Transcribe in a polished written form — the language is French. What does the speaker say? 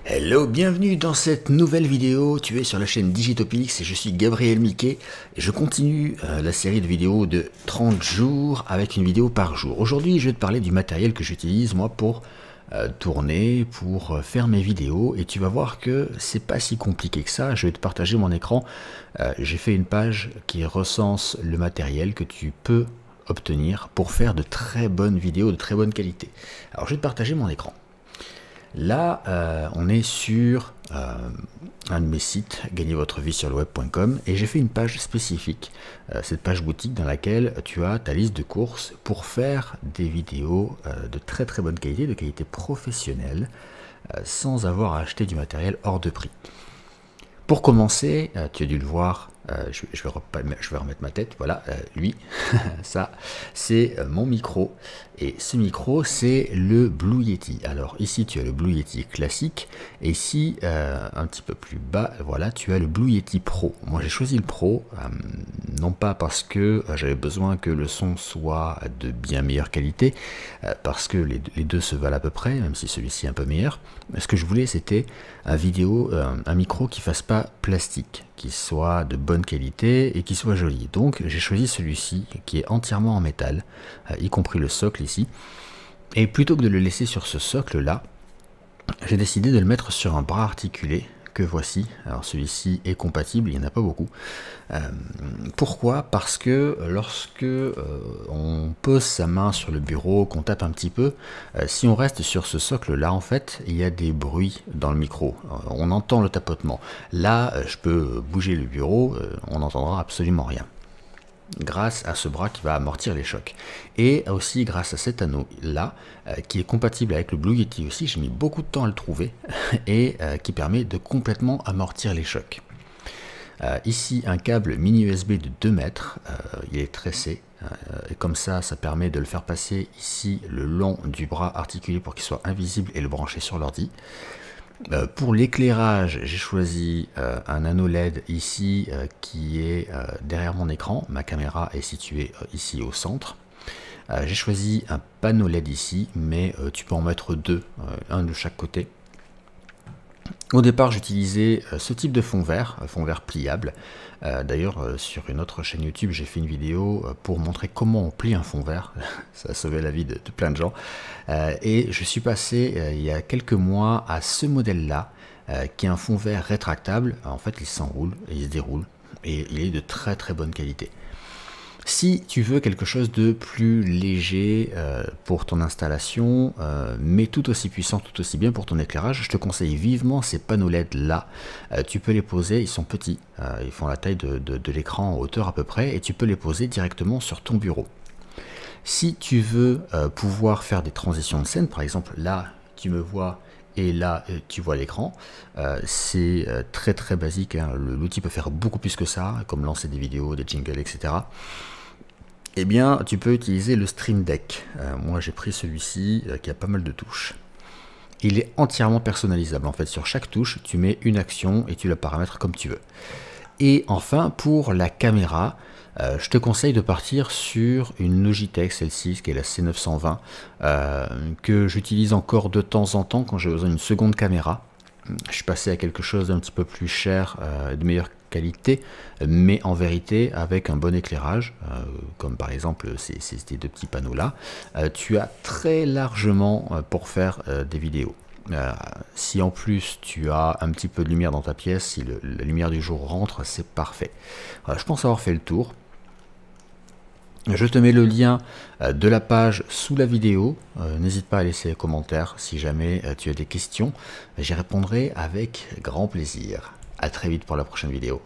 Hello, bienvenue dans cette nouvelle vidéo. Tu es sur la chaîne Digitopix et je suis Gabriel Miquet et je continue la série de vidéos de 30 jours avec une vidéo par jour. Aujourd'hui, je vais te parler du matériel que j'utilise moi pour tourner, pour faire mes vidéos, et tu vas voir que c'est pas si compliqué que ça. Je vais te partager mon écran. J'ai fait une page qui recense le matériel que tu peux obtenir pour faire de très bonnes vidéos de très bonne qualité. Alors je vais te partager mon écran. Là, on est sur un de mes sites, gagnezvotreviessurleweb.com, et j'ai fait une page spécifique, cette page boutique dans laquelle tu as ta liste de courses pour faire des vidéos de très très bonne qualité, de qualité professionnelle, sans avoir à acheter du matériel hors de prix. Pour commencer, tu as dû le voir, je vais remettre ma tête, voilà, lui, ça, c'est mon micro, et ce micro, c'est le Blue Yeti. Alors ici, tu as le Blue Yeti classique, et ici, un petit peu plus bas, voilà, tu as le Blue Yeti Pro. Moi, j'ai choisi le Pro, non pas parce que j'avais besoin que le son soit de bien meilleure qualité, parce que les deux se valent à peu près, même si celui-ci est un peu meilleur. Ce que je voulais, c'était un micro qui fasse pas plastique, qui soit de bonne qualité et qui soit joli. Donc j'ai choisi celui-ci qui est entièrement en métal, y compris le socle ici. Et plutôt que de le laisser sur ce socle là, j'ai décidé de le mettre sur un bras articulé que voici. Alors celui-ci est compatible, il n'y en a pas beaucoup. Pourquoi? Parce que lorsque on pose sa main sur le bureau, qu'on tape un petit peu, si on reste sur ce socle là, en fait, il y a des bruits dans le micro. On entend le tapotement. Là, je peux bouger le bureau, on n'entendra absolument rien, grâce à ce bras qui va amortir les chocs. Et aussi grâce à cet anneau là, qui est compatible avec le Blue Yeti aussi, j'ai mis beaucoup de temps à le trouver, et qui permet de complètement amortir les chocs. Ici un câble mini USB de 2 mètres, il est tressé, et comme ça permet de le faire passer ici le long du bras articulé pour qu'il soit invisible et le brancher sur l'ordi. Pour l'éclairage, j'ai choisi un anneau LED ici qui est derrière mon écran. Ma caméra est située ici au centre. J'ai choisi un panneau LED ici, mais tu peux en mettre deux, un de chaque côté. Au départ, j'utilisais ce type de fond vert pliable. D'ailleurs, sur une autre chaîne YouTube, j'ai fait une vidéo pour montrer comment on plie un fond vert. Ça a sauvé la vie de plein de gens. Et je suis passé il y a quelques mois à ce modèle-là, qui est un fond vert rétractable. En fait, il s'enroule et il se déroule. Et il est de très très bonne qualité. Si tu veux quelque chose de plus léger pour ton installation, mais tout aussi puissant, tout aussi bien pour ton éclairage, je te conseille vivement ces panneaux LED là. Tu peux les poser, ils sont petits, ils font la taille de l'écran en hauteur à peu près, et tu peux les poser directement sur ton bureau. Si tu veux pouvoir faire des transitions de scène, par exemple là tu me vois et là tu vois l'écran, c'est très très basique, hein. L'outil peut faire beaucoup plus que ça, comme lancer des vidéos, des jingles, etc. Eh bien, tu peux utiliser le Stream Deck. Moi, j'ai pris celui-ci qui a pas mal de touches. Il est entièrement personnalisable. En fait, sur chaque touche, tu mets une action et tu la paramètres comme tu veux. Et enfin, pour la caméra, je te conseille de partir sur une Logitech, celle-ci, qui est la C920, que j'utilise encore de temps en temps quand j'ai besoin d'une seconde caméra. Je suis passé à quelque chose d'un petit peu plus cher, de meilleure qualité, mais en vérité avec un bon éclairage, comme par exemple ces deux petits panneaux là, tu as très largement pour faire des vidéos. Si en plus tu as un petit peu de lumière dans ta pièce, si la lumière du jour rentre, c'est parfait. Voilà, je pense avoir fait le tour. Je te mets le lien de la page sous la vidéo. N'hésite pas à laisser des commentaires si jamais tu as des questions. J'y répondrai avec grand plaisir. À très vite pour la prochaine vidéo.